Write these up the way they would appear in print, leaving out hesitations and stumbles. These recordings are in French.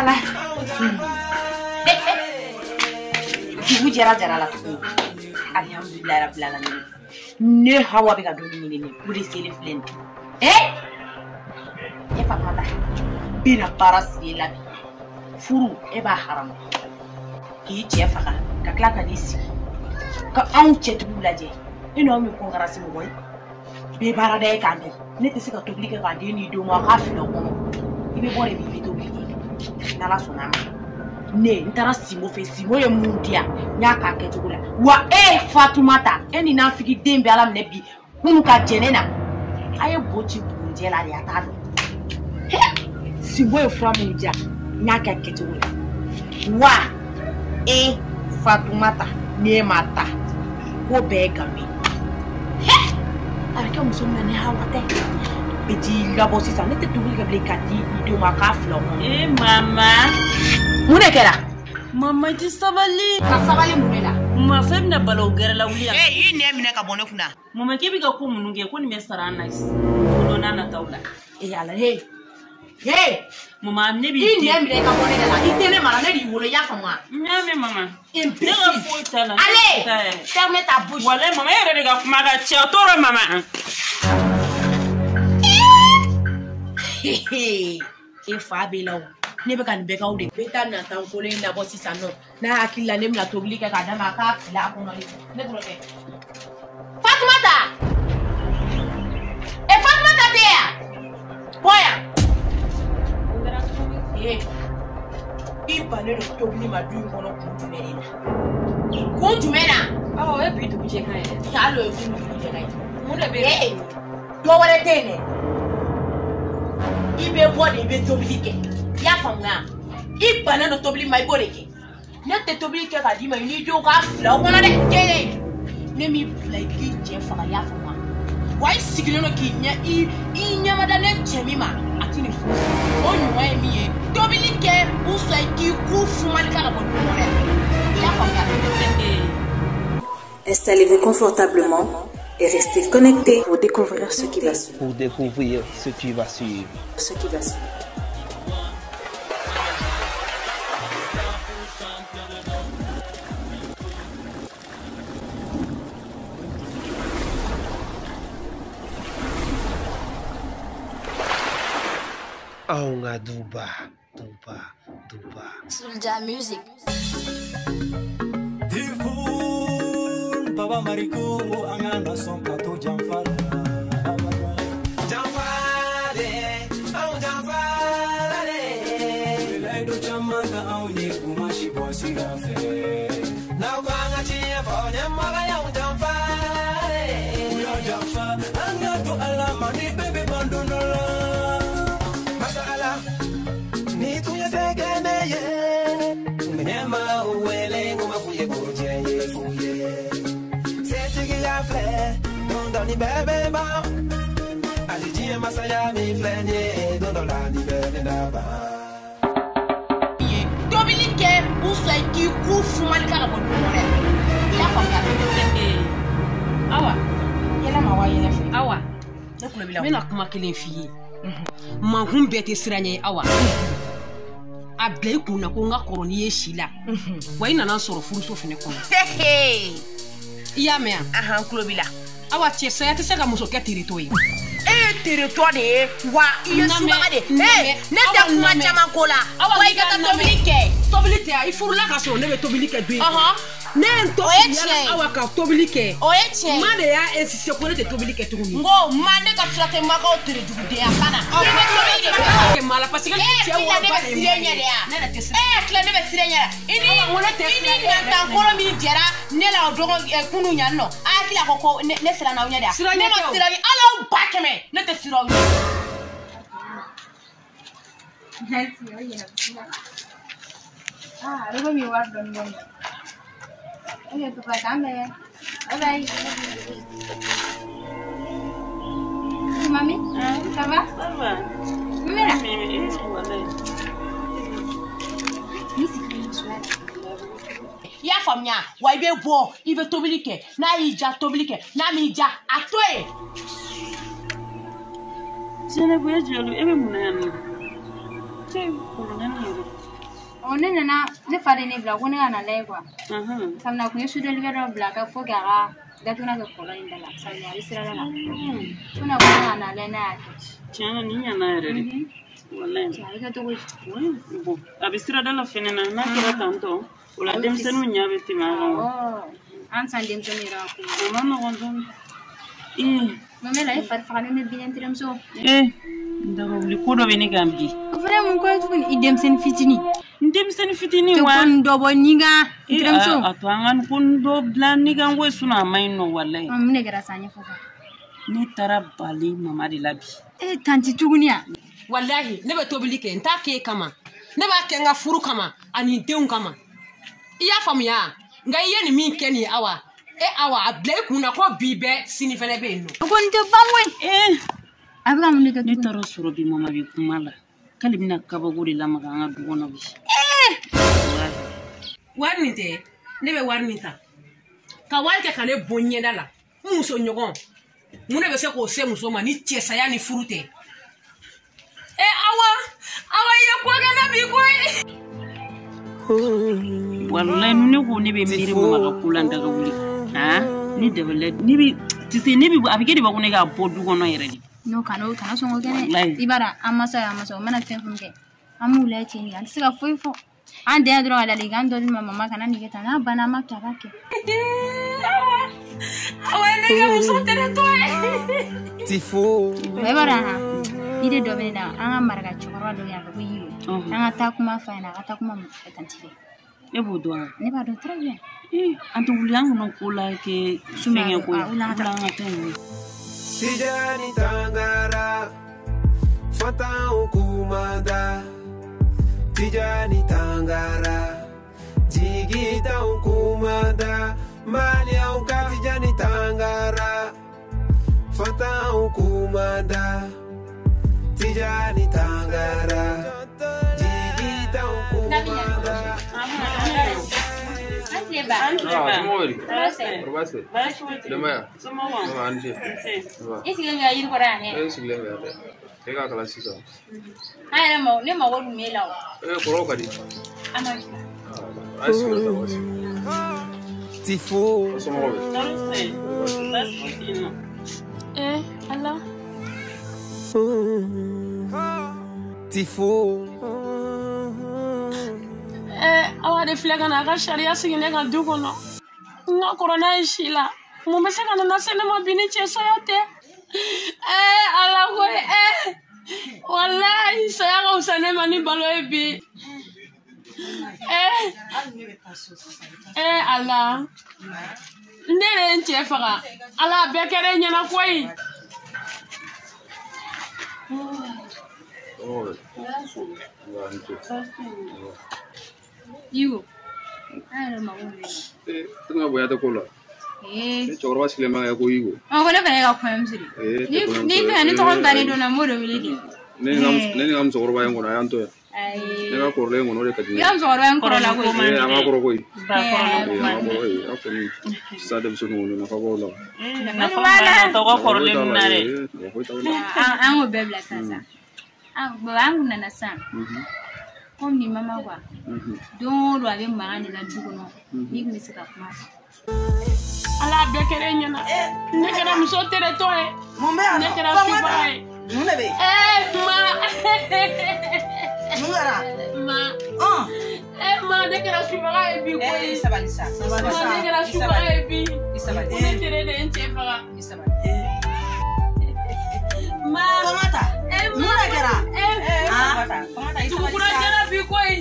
ala Ibu jara la tuku alhamdulillah rabbil alamin ne hawa be ka doni ni pour essayer flen e fa mata bina parasi la furu e ba haram ki je fa ka kla ka disi ka an che tu laje ino mi ko garasi mo boy be bara de ka be ne te se ka tobli ka de ni do mo ka fi no ko ibe bore bi tobli na la sona ne ntara simo fe simo ye mundia nya ka ke tugula wa Fatumata eni na fiki dembe ala mne bi kunu ka jenena aye bochi bunjela ya tado simo ye fra mundia nya ka ke tugula wa Fatumata ne mata ko be gami ara ke musoma ne hawate beti gabo sisa ne te tuguli gable kati ido makaflo mama mune kera mama ti sabali ka sabali munela ma femna balo gerla wuliya yi ne mine ka bone kuna mama ke bi ka ko mununge ko ni mesara nice do nana tawla ala mama ne bi yi ne mine ka bone la itene mara ne di wolo ya fama nyame mama impi ga fo tala allez ferme ta bouche wala mama yere ga kuma ga che toro mama fa belaw ne be kan be ka ude beta na tan ko le na bosi sano na akilla ne mla tobli ka dama ka fila ko no ne droke Fatumata Fatumata dia boya ipa ne tobli ma du ko no kuntu mena e bi to bije kan ya lo e kuntu bije kan mu de be do wale tene ibe body ibe tobli ke ya fanga ibana no tobli mai boreke ne te tobli ke ka di mai ni jo ka fla ko na de tele ne mi like je fanga ya fanga why sigino no ki nya nya madane chemima atini fu onyu wa mi e tobli ke uso ki ku fu mal ka ko no ya fanga Installez-vous confortablement et restez connectés pour découvrir ce qui va suivre. Pour découvrir ce qui va suivre. Ce qui va suivre. Aunga duba. Soulja Music. Tifun Baba Mariku angana son kato jamfara. Jamfare, au jamfare. Laido jamanta au ni kumashi bosi gafe. Na kwanga chie fone maga ya jamfare. Uya jamfa anga to alama ni bebe bandonola. Masala ni tuya segeneye. Menyama uwele ngoma fuye koje fuye. Setigi ya fle, dondo ni bebe ba. Alijie masaya mi flenye, dondo la ni bebe na ba. Dominique uso ki ku fumali ka ko no ya fanga awa yela ma wa yela fi awa ne kulo bila mena kuma kelen fiye ma hun bete siranye awa a blai kuna ko nga koroni ye shila wa ina nan soro furuso fene kono iya me aha kulo bila awa tie sa ya te se ka muso ke territoire territoire de wa iyo suba de ne te kuma chama kola wa ika ta tobilike ai furula ka so ne be tobilike bi ne ento ya awa ka tobilike ma de ya esise ko ne te tobilike tuguni ngo ma ne ka trate ma ka o tere dugu de akana ke mala parce que ti wa ba ne te kla ne be sirenya ini na ta koro mi jera ne la dogo kunu nya no akila ko ne sira na unya da ne ma sira ni ala ba keme ne te sira unya Luego mi guardo el nombre. Oye, tu placame. Hola. Mami, ça va? Ça va. Mira. Ya famia, wa ibe bo, ibe tobilike, na ija tobilike, na mi ija atoe. Sene buya jolu ebe munani. Che munani. On est ne fa ne bla ko ne ana lay quoi samna ko yesu del vero bla ka fo gara datuna ko kola indala samna isira la kuna ko ana le na tiana ni nyana rere wallahi ka to bon abisira dala fenena na kira tanto wala dem senu nyabe timara an san dem tonira ko mama gondon mama la fa fa ne bien tiramso ndago li ko do beni gambi vraiment ko tu idem sen fitini ndem sen fitini wa ndo bo ninga tiramso atwangan kun do blan ni gan we suna mayno wallahi amne gara sanya fofa ni tarabali mama di labi tanti tugunia wallahi ne ba tobili ke nta ke kama ne ba ke nga furu kama ani deun kama iya famuya nga iye ni min ke ni awa awa ablay kuna ko bibe sini fele be no ko nte bamwe abga mun de ni taro suro bi mama bi kumala kalibina kabaguri la maga nga duwono bi warnite ne be warnita ka walke kale bonye dala muso nyogon mune be se ko se muso ma ni tiesa ni furute awa ye ko gana bi ko wallahi nune ko ne be miri mama ka kulanda ga wuli ni debele ni bi tise ni bi abike di ba ko ne ga bodu gono yere di no kana songo gene ibara amasa mana tenfunke amula chini an siga foifo an de adro ala ligando di mama kana ni geta na bana makabake awa ne ga muso tere to tifo ibara ide do bena an marga chokoro do ya ko yiwo an ta kuma fa na ta kuma tantife bodo ne ba do très bien antu uliangu no kula ke sumenge ko ulanga tenu Tijani Tangara Fata Ukumada Tijani Tangara Jigita Ukumada Malia Uka Tijani Tangara Fata Ukumada Tijani Tangara Jigita Ukumada awa de flega na ga sharia sigine ga dugono nga corona ishila mo mesaka na sene mo bini cheso yote ala ko wallahi saya ga usane mani balo ebi ala ndere nche faga ala bekere nyana koi you ara mawuri tunga boya ta kola chorwa sile ma ya ko yigo ko ne ba ga ko amsiri ni fa ni to ko tani do na mo do wili ne ngam chorwa yango na yanto ne ga korle ngono de kadini yam chorwa yango la ko ama koro koi ba koro akoni sa de so ngono na fa ko la na fa to ko korle munare an o bebla sasa wangu na sana ni mama wa don ro abe magani la dugono ni misika kuma ala bekere nyana ne kana muso tere to ne kana fibae Munebe ma ma de kana fibae bi ko Sabalisa ma de kana fibae bi ne tere de nche faga ma Tomata Muna kera tukura jara bi koi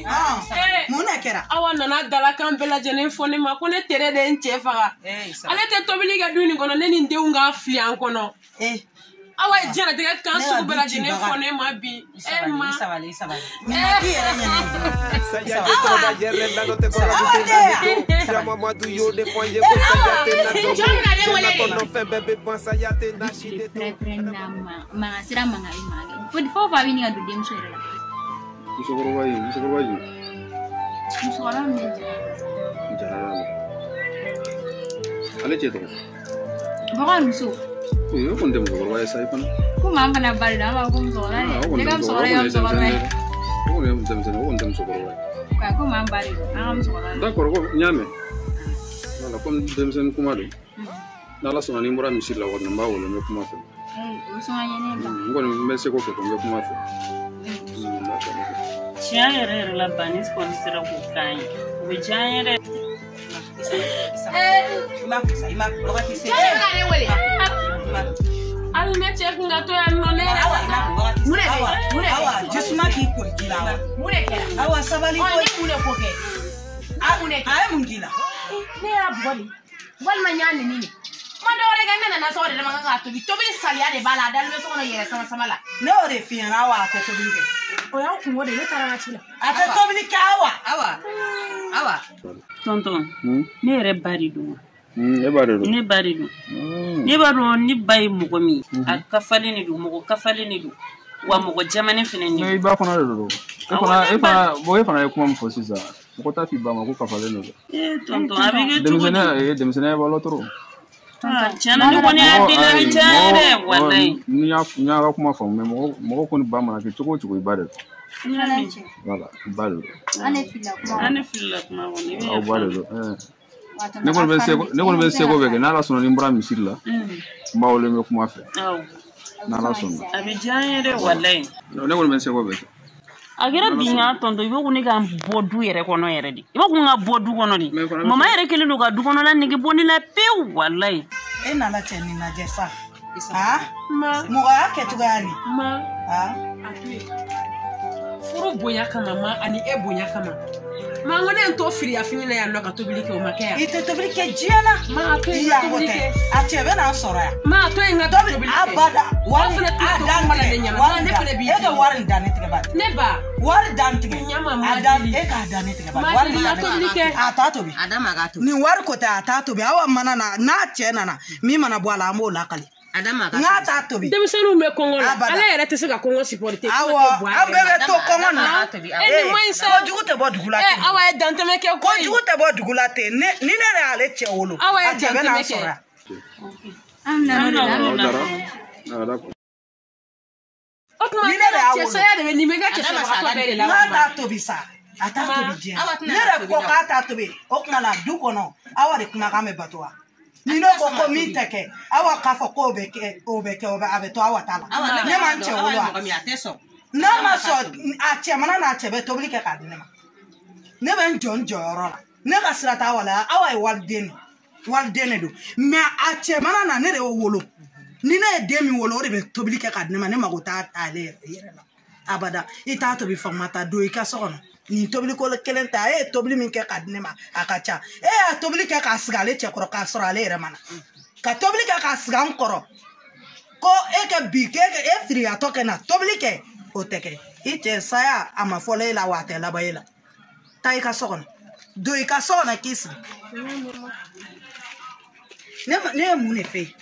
Muna kera awa nana dala kan bela jene fone ma ko ne tere de nche faga ale te tobili ga duni kono ne ni ndewu nga fli an kono awa jara de kan su bela jene fone ma bi ma Sabali Saya de toda yerre la no te corro Chama madu yo de foye ko sayate na to na kono fe bebe bon sayate na shide to ma sira manga image fo fa bini ga do dem so era musokoro wayi musora me jarala ale cheto bagan muso yo kon dem musokoro wayi sai pana ko mamba na bari da ma ko musora ne ga musora ya musora me ko dem musokoro wayi Ko man bari am so wala. D'accord ko nyame. Voilà comme demsen kuma do. Nala sona ni mura misila wa namba wala me kuma fe. O so anyene ba. Ngoni mese ko me kuma fe. Chiayere la banis kon sira ko kan. We chiayere Ima wakati se. Al meche ngato ya none. Awa, justement qui pour gila. Awa sabali ko. mune ko ke Amune ay mungila. ne ya boli wal ma nyane nini mo do re ganna na so de ma ga to bi sali ya de bala dal be so no yere sama la Ne ore fi na wa ta to bilike. o ya ku wode ne tara na chila Ata to bilike awa. tonton ne re bari do E bare do. ne bari do ne baro ni bay mugo mi akafale ni do mugo kafale ni do wa mugo jamane fene ni Ne ba fana do. E fana bo e fana kuma mfo sisa. Ko ta fi ba ma ko kafale no. tonton abige Demsene ba lo tro. chana ni woni abile chare wallahi Ni ya ga kuma fo me mo ko ni ba ma ke chuko ibare. Voilà, ibare. Ane fila kuma woni Au bare do. Ne ko be se ko be ke na la sono ni mbra misila. Ba wole me kuma fe. Na la sono. abijanye wallahi Ne ko be se ko be. agira binya tondo ibo kuni ga bodu yere kono yere di ibo kunga bodu kono di mama yere kele no ga du kono la nigi boni la pew wallahi Na la cheni na jesa. Ma muga ke tugani. Ma Atui. furu boya kama ma ani e boya kama. Ma ngone nto firi afini na ya no ka tobilike o makaya. Ite tobilike jiana. Ma atui Ya wote. Achebe na soro ya. Ma atui nga tobilike. Abada. Wari adan mana de nyama. Ma ne fele bi. Ega wari dani tike ba. Ne ba. Wari dan tike. Nyama ma. Adan ega dani tike ba. Wari na tobilike. Atatobi. adama ga to Ni wari ko ta atatobi awa mana na chena na. Mi mana bwala amo lakali. adama ga Nga atatobi. Demisenu me kongo la. Ala yere te se ga kongo supporter. Awa abebe to kongo na. Eni moinsa. Ko jugute bo dugula te. Awa e dante me ke Ko jugute bo dugula te. Ni ne re ale che wolo. Awa e Achebe dante na me ke. soro ya. Ni ne ra che so ya de ni me ga che so ba to be la. Nga atatobi sa. Atatobi je. Ne re ko ka atatobi. Okuna du kono. Awa de kuma ka me batwa. Nino ko ko mi teke awa ka fo ko be ke abeto awa tala ne man che wolo na ma so a che mana na che be to bli ke ka dine ma ne ben jon joro la ne ka srata wala awa e waldene do me a che mana na ne re wolo ni na de mi wolo re be to bli ke ka dine ma ne ma go ta ale yere la abada ita to bi formata do ka so no ni tobili ko kelenta tobili min ke kadne ma akacha tobili ke ka sigale che kro ka sora le re mana ka tobili ke ka sigan koro ko ke bi ke firi atoke na tobili ke oteke ite saya ama fole la wate la bayela tai ka sokon do ka sona kisi ne mu ne fe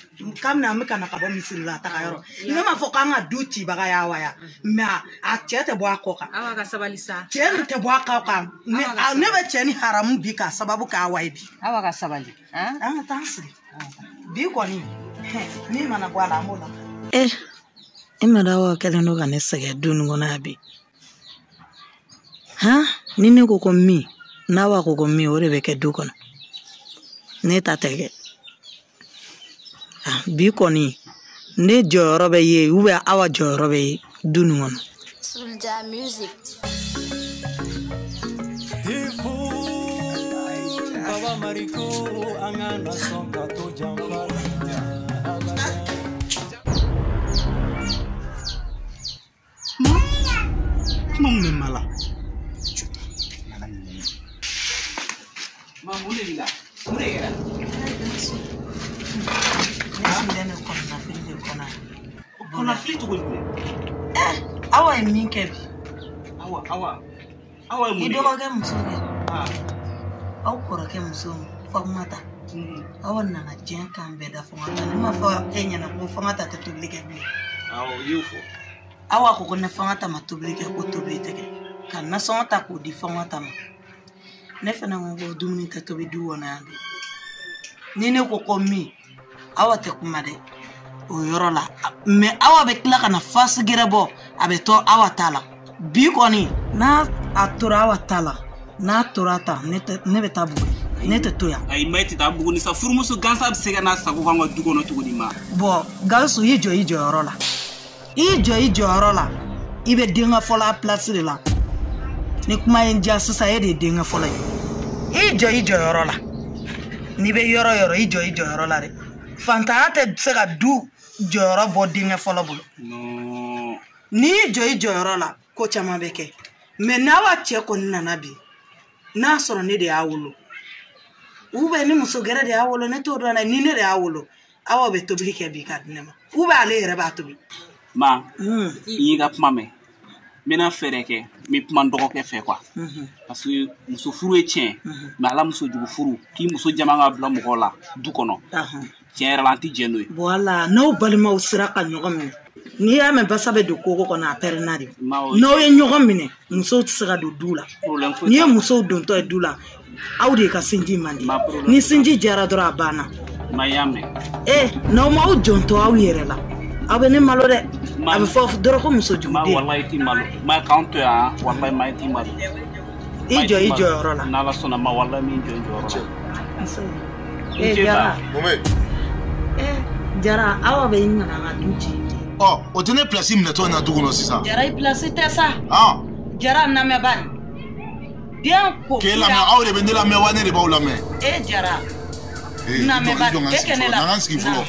kam na me kana ka bo misila ta ka yoro ne ma fo ka nga duchi baga ya waya ma a chete bo akoka awa ga sabalisa chete te bo akoka ne be cheni haram bi ka sababu ka wai bi awa ga sabali tansi bi ko ni mana bo ala mola imada wa kele no ga ne sege dunu ngona bi ni ne ko mi na wa ko mi ore be ke du kono ne ta tege bi koni ne jorobe ye ube awa jorobe ye dunu ngono Sulja music Tifu Baba Mariko angana sonka to jamfa Mung mala Mamule bila mure era Ndene kona fili kona. Kona fili to gole. Awa minke bi. Awa mu. Ido ga musoge. Aw kora ke musoge famata. Awa na na jen kan be da famata. Ne ma fa enya na ko famata ta tublike bi. Awa yufo. Awa ko na famata ma tublike ko tublike ke. Kan na sonta ko di famata ma. Ne fana ngo dumuni ta to bi duwona ande. Ni ne ko mi. Awa te kuma de o yoro la me awa be kla kana fasigira bo abe to awa tala bi koni na atura awa tala n'a tora ta ne bɛ taa Buguni ne tɛ to yan. Ayi ma tɛ taa Buguni sa furumuso gansa bɛ se ka n'a sago k'an ka du kɔnɔ cogo di ma. Bon Gawusu i jɔ i jɔyɔrɔ la i jɔyɔrɔ la i bɛ denkɛ fɔlɔ a place de la ni kuma ye n diya sisan e de ye denkɛ fɔlɔ ye i jɔ i jɔyɔrɔ la n'i bɛ yɔrɔ i jɔ i jɔyɔrɔ la dɛ fantanya tɛ se ka du jɔyɔrɔ bɔ denkɛ fɔlɔ bolo n'i jɔ i jɔyɔrɔ la ko caman bɛ kɛ mais n'aw cɛ kɔni nana bi n'a sɔrɔ ne de y'a wolo ou bien ni muso gɛrɛ de y'a wolo ne t'o dɔn dɛ ni ne de y'a wolo aw bɛ tobili kɛ bi ka di ne ma ou bien ale yɛrɛ b'a tobi. Ma i y'i ka kuma mɛn n bɛna fɛɛrɛ kɛ n bɛ kuma n dɔgɔkɛ fɛ quoi parce que muso furu ye tiɲɛ mais ala muso jugu furu k'i muso jama ka bila mɔgɔw la du kɔnɔ tiɲɛ yɛrɛ la an tɛ jɛ n'o ye. Voilà n'aw balimaw sera ka ɲɔgɔn minɛ n'i y'a mɛn basa bɛ don koko kɔnɔ a pɛrɛnna de n'aw ye ɲɔgɔn minɛ musow tɛ se ka don du la n'i ye musow dontɔ ye du la aw de ka sinji man di ni sinji jɛra dɔrɔn a banna. Ma y'a mɛn. N'aw m'aw jɔntɔ aw yɛrɛ la aw bɛ ne malo dɛ a bɛ fɔ dɔrɔn ko muso jugu den. Ma walayi t'i malo ma k'an to yan walayi ma t'i malo. I jɔ i jɔyɔrɔ la. N'ala sɔnna ma walayi min jɔ i jɔyɔrɔ la. Jara aw bɛ ɲininka an ka du ci. O tɛ ne place minɛtɔ na du kɔnɔ sisan. Jara i place tɛ sa. Jara namɛba ni. Den ko. K'e lamɛn aw de bɛ ne lamɛn wa ne de b'aw lamɛn. Jara. Namɛba ni e kɛ ne la. N'an sigi fɔlɔ.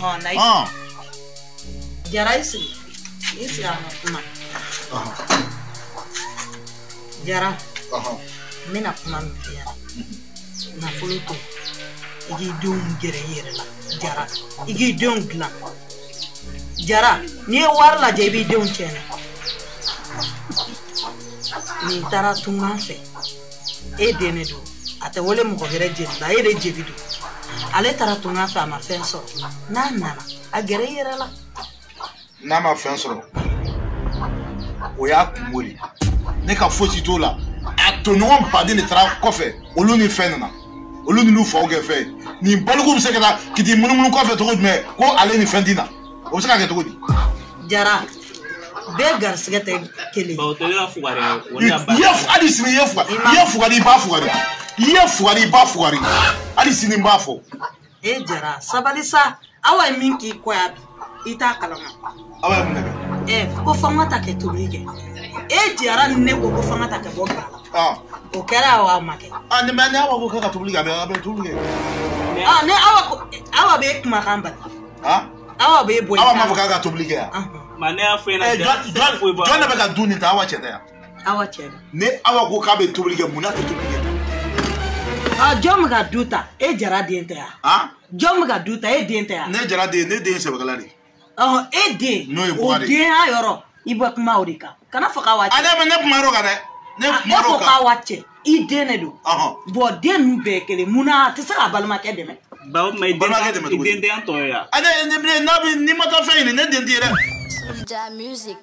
Jara i sigi a ma kuma. Jara. N bɛna kuma min f'i ɲɛna nafolo to i k'i denw gɛrɛ i yɛrɛ la Jara i k'i denw dilan Jara n'i ye wari lajɛ i b'i denw tiɲɛ nin taara tungan fɛ e den ne don a tɛ wele mɔgɔ wɛrɛ jeli la e de jeli don ale taara tungan fɛ a ma fɛn sɔrɔ n'a nana a gɛrɛ i yɛrɛ la n'a ma fɛn sɔrɔ o y'a kungo de ne ka fosi t'o la a tɔɲɔgɔn baden de taara kɔfɛ olu ni fɛn nana olu n'u faw kɛ fɛn nin baliku bɛ se ka taa k'i munumunu kɔfɛ cogo jumɛn ko ale ni fɛn t'i na o bɛ se ka kɛ cogo di. Jara bɛɛ garisigɛ tɛ kelen. hali sini i ye fugari i b'a fugari i ye fugari i b'a fugari hali sini n b'a fɔ. Jara sabali sa aw ye min k'i kɔ yan bi i t'a kalama. aw ye mun kɛ. ko fanga ta kɛ tobili kɛ Jara ni ne ko fanga ta kɛ bɔ gala o kɛra aw ma kɛ. ne aw ko k'a ka tobili kɛ a bɛ tobili kɛ. ne aw bɛ kumakan bali. aw bɛ bɔ. aw m'a fɔ k'a ka tobili kɛ yan. ma ne y'a fɔ e ɲɛna jɔn de bɛ ka du nin ta aw cɛ tɛ yan. aw cɛ dɛ. ne aw ko k'a bɛ tobili kɛ mun na tɛ tobili kɛ. jɔn bɛ ka du ta Jara den tɛ yan. jɔn bɛ ka du ta e den tɛ yan. ne Jara den ne den sɛbɛkɛla de. e den o den y'a yɔrɔ i bɛ kuma o de kan kana fɔ k'a wa cɛ. ne kuma yɔrɔ kan dɛ. ne kuma yɔrɔ kan. e ko k'a wa cɛ i den de don. bɔn den ninnu bɛɛ ye kelen mun na a tɛ se ka balimakɛ dɛmɛ. balimakɛ dɛmɛ cogo di. i den tɛ yan tɔ ye yan. n'i ma taa fɛn ɲini ne den tɛ ye dɛ. Soulja Music.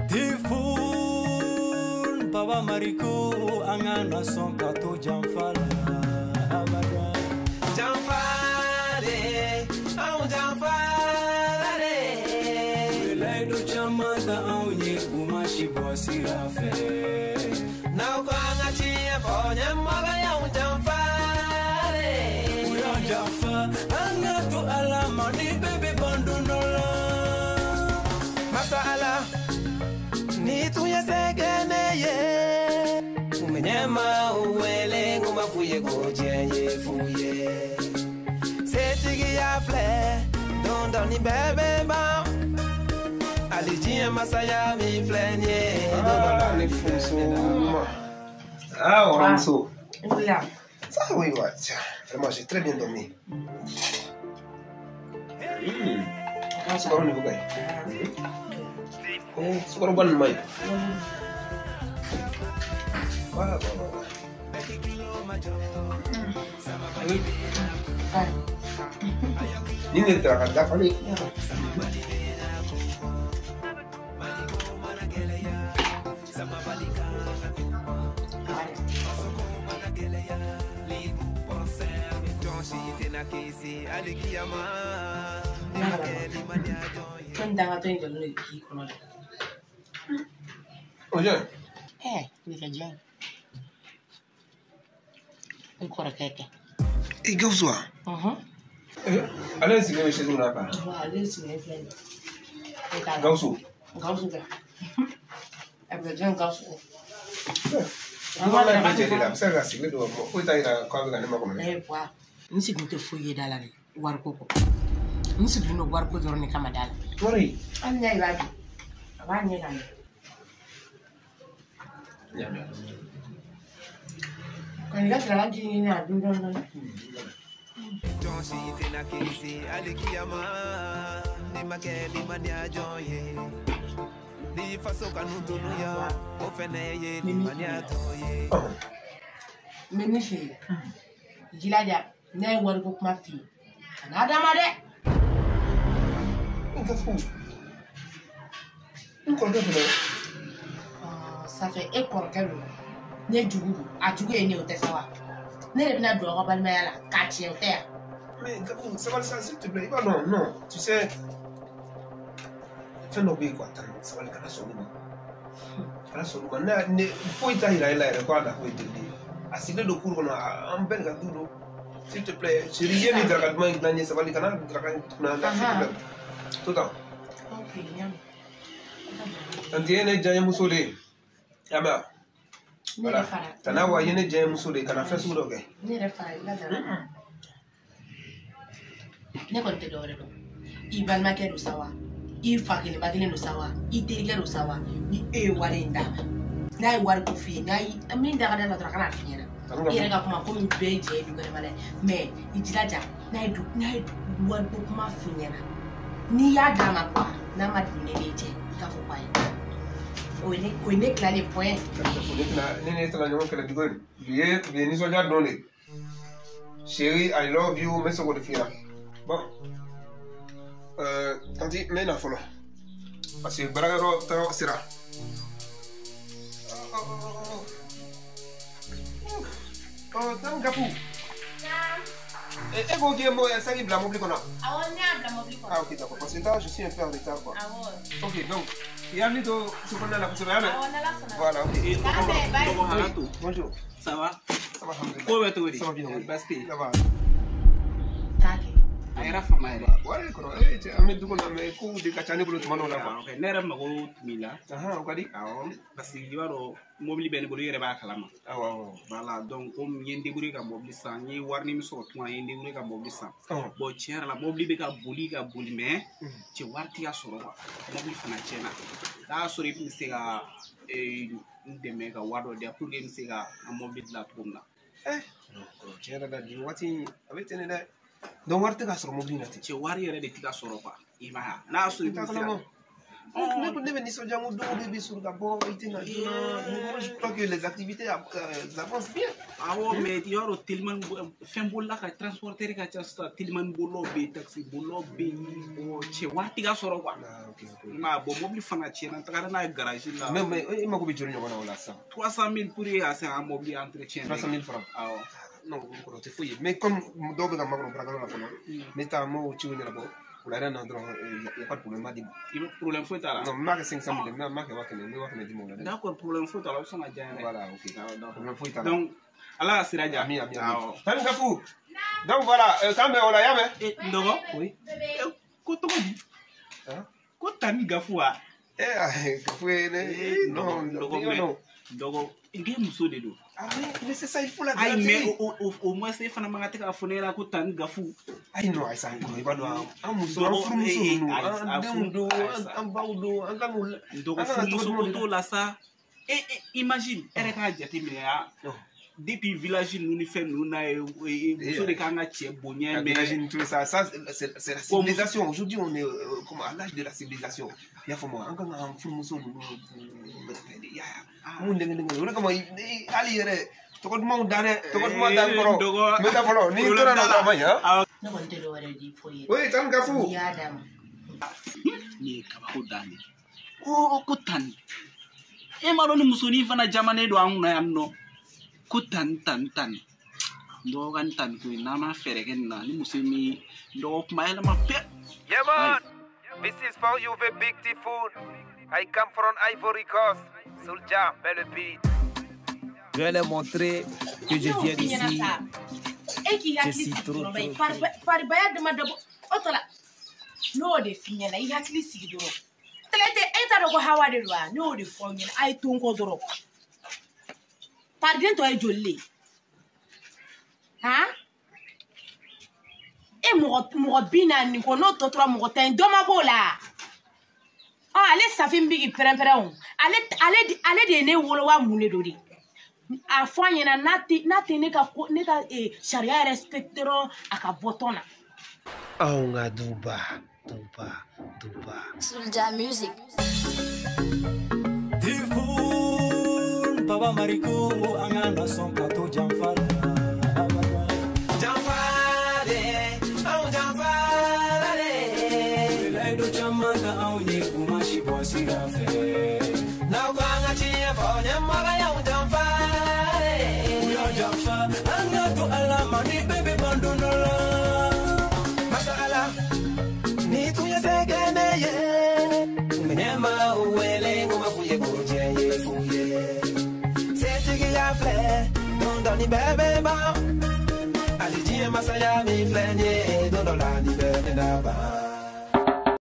Tifun Baba Mariko angana son kato janfala abada. Janfale, au janfale. Belai do chamada au ye kumashi bosi rafe. Na kwa ngati e fonye maga ya janfale. Uya janfa angatu alama ni bebe bandunola. Masala ni tuya segeneye umenyema uwele ngoma fuye gojenye fuye setigi ya fle donda ni bebe ba alijia masaya mi flenye ni fusuma Oranzo. Ça oui, ouais. Vraiment, j'ai très bien dormi. Sekarang ni bukan. Sekarang ban main. Wah. Ini terangkat kali. Kan dangan tu yang kalau lagi kono. Oh ya. Nika jang. Encore quelqu'un. Et Gauzoa. Allez, si vous chez nous là-bas. Allez, si vous êtes Gausou. Gausou. Après, j'ai un Gausou. On va la mettre là. Ça va, c'est le dos. Où est-ce qu'il a quoi avec comme eh, quoi. Nous sommes tous fouillés dans la Warcoco. Nous sommes venus voir que nous sommes dans oui. On y va. On y va. Quand il a travaillé, il a dû donner. Menishi, Jilaja, ne Warcoco ma fille. Nada mare. Ça fait école qu'elle ne joue à jouer ni au Tessawa. Ne n'a pas de mal à catcher au terre. Mais ça va ça, s'il te plaît. Non, non, tu sais. Fais nos billes quoi, ça va le cas sur nous. Voilà, sur nous. Ne faut y aller là, quoi, là, où est-il? Assis le cours, on a un bel gâteau. S'il te plaît, je rien ni dragadement ignané, ça va les canards, dragadement. Tout le temps. Ok, Antiene jaya musole. Yama. Voilà. Tanawa yene jaya musole kana fesu mudoge. Ni refa la dara. Ne konte dore do. Ibal makero sawa. I fakile bagile no sawa. I terigero sawa. Ni e walinda. Na I war ko fi, na I aminda kada la drakana fiera. Ira ga kuma ko mi beje du gare male. Me ijilaja na I war ko kuma fiera. Ni ya dama kwa na madine leje. On est clair les points. Chérie, I love you, mais c'est quoi de faire? Bon, Tanti, mais non, follow. Parce que Baragaro sera. Oh, t'as un capou. Et vous dites, moi, ça y est, blâme, oublie qu'on a. Ah, on a blâme, oublie qu'on a. Ah, ok, d'accord. Parce que là, je suis un peu en retard, quoi. Ah, ouais. Ok, donc, il y a mis de ce qu'on a là pour se faire. Voilà, ok. Bonjour. Ça va? Ça va, comment tu vas? Ça va bien, oui. Ça va. Aira fama ere. Wale kono ame duko na me ku de kachane bulu tumano la ba. Okay, nera mago tumila. Aha, okadi. Awo, parce que yaro mobili ben bulu yere ba kalama. Awo. Voilà, donc comme yende buri ka mobili san, ni warni mi so tuma yende buri ka mobili san. Bo tiara la mobili be ka boli mais ci warti ya soro wa. Mobili fana cena. Da soro ipi se ga ndeme ka wado de pour que se ga mobili la tumna. Non, tiara da di wati avec tene da. Donc, warti ka soro mobili na ti. Ci wari yere de ti ka soro kwa. Ima na so ipi se ga. Ne vous ni soja mu do de sur la bo itina. Moi je crois que les activités avancent bien. Ah ouais, mais yoro tellement fin bolla ka transporter ka chasta tellement bolo be taxi bolo be o che wati ga soro kwa. Ma bo mobili fana che na takara na garage la. Mais il m'a coupé jori ngona wala ça. 300 000 pour y assez un mobile entretien. 300 000 francs. Ah ouais. Non, on te fouille. Mais comme do be ga magno braga la fona. Mais ta mo chi woni la bo. Il n'y a pas de problème. Il y a problème. Non, mais 500 000, mais d'accord, problème. Voilà, ok. Donc, Allah sera déjà. Donc voilà, quand on a yamé. Dogo? Oui. Kotani Gafua. Non, non. Dogo, il y a muso de do. Ah mais c'est ça, il faut la garder. Mais au moins c'est fana mangate ka fonera ko tan gafu. Ay no ay sa ko ibado am muso am fu muso no am do am bawdo am kanul dogo fu muso to la sa. Imagine ere ka jati me ya. Depuis village nous ni fait nous na muso de kanga tie bonye mais imagine tout ça c'est la civilisation. Aujourd'hui on est comme à l'âge de la civilisation. Ya fo mo an kan am fu muso no ya mun de ngene wala comme ali yere to ko mo dane koro me da folo ni to na na ma ya na ko te do wala di foye oui tan gafu ya dam ni ka ko dane ko tan e ma do ni musoni fana jamane do an na amno ko tan do gan tan ko na ma fere ken na ni musemi do ma ela ma pe yeah man this is for you the beautiful I come from Ivory Coast Soulja, belle beat. Je vais leur montrer que je viens d'ici. Je suis trop. Faribaya dama dabo. Otola. No de finyana I hakili sigi doro. Telete eta dogo hawa de lwa. No de fonyana ay tonko doro. Pardon to ay jolle. Ha? E mo bina ni ko no to tra mo ten do ma bola. Ah, ale safin bigi perempere on. Ale de ne wolo wa mule dori. A fanyana nati ne ka sharia respectero aka botona. Oh nga duba. Soulja Music. Tifun Baba Mariko angana son kato jamfala. Jamfale, oh jamfale. Lendo chamanga au ni kumashi bosi gafe. Na kwanga chia fonya mara ya jamfale. Uyo jamfa anga to alama ni bebe bandonola. Masala ni tuya segeneye. Menyama uwele ngoma fuye goje ye fuye. Setigi ya fle, don ni bebe ba. Alijie masaya mi flenye, don ni bebe na ba.